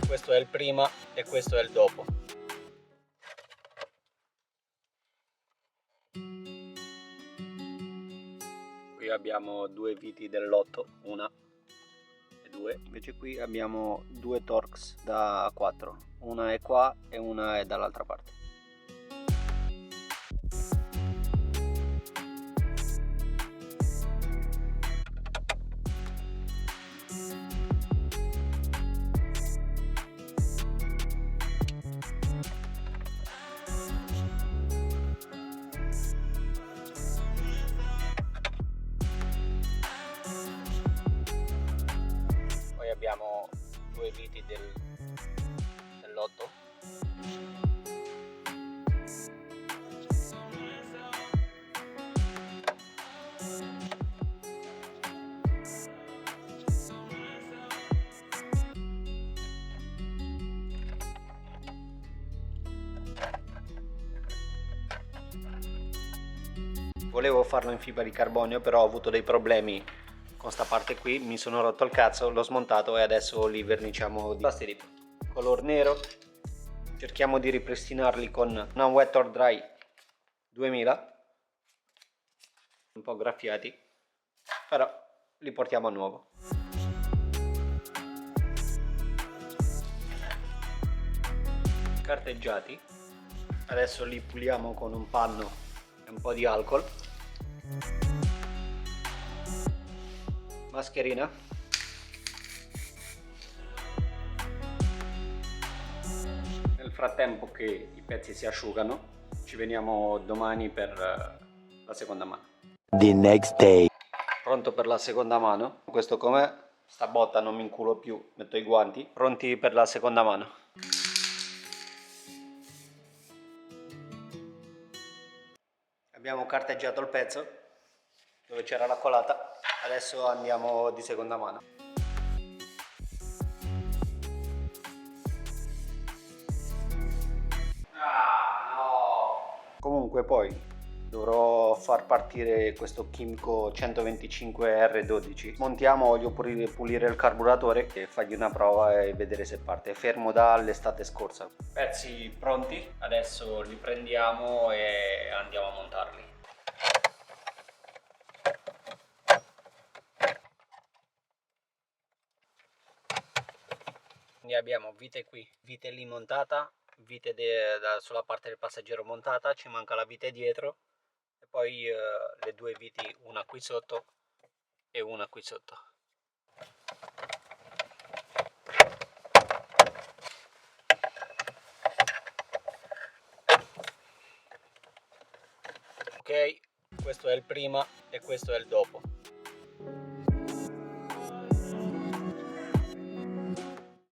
Questo è il prima e questo è il dopo. Qui abbiamo due viti dell'8, una e due. Invece qui abbiamo due Torx da 4, una è qua e una è dall'altra parte. Poi abbiamo due viti dell'8. Volevo farlo in fibra di carbonio, però ho avuto dei problemi con sta parte qui, mi sono rotto il cazzo, l'ho smontato e adesso li verniciamo di plastilip color nero. Cerchiamo di ripristinarli con una Wet or Dry 2000, un po' graffiati, però li portiamo a nuovo. Carteggiati, adesso li puliamo con un panno e un po' di alcol. Mascherina. Nel frattempo che i pezzi si asciugano, ci veniamo domani per la seconda mano. The next day. Pronto per la seconda mano. Questo com'è? Sta botta non mi inculo più, metto i guanti. Pronti per la seconda mano. Abbiamo carteggiato il pezzo dove c'era la colata, adesso andiamo di seconda mano. Comunque poi dovrò far partire questo Kymco 125R12. Montiamo, voglio pulire il carburatore e fargli una prova e vedere se parte. È fermo dall'estate scorsa. Pezzi pronti, adesso li prendiamo e andiamo a montarli. Quindi abbiamo vite qui, vite lì montata, vite sulla parte del passeggero montata, ci manca la vite dietro e poi le due viti, una qui sotto e una qui sotto. Ok, questo è il prima e questo è il dopo.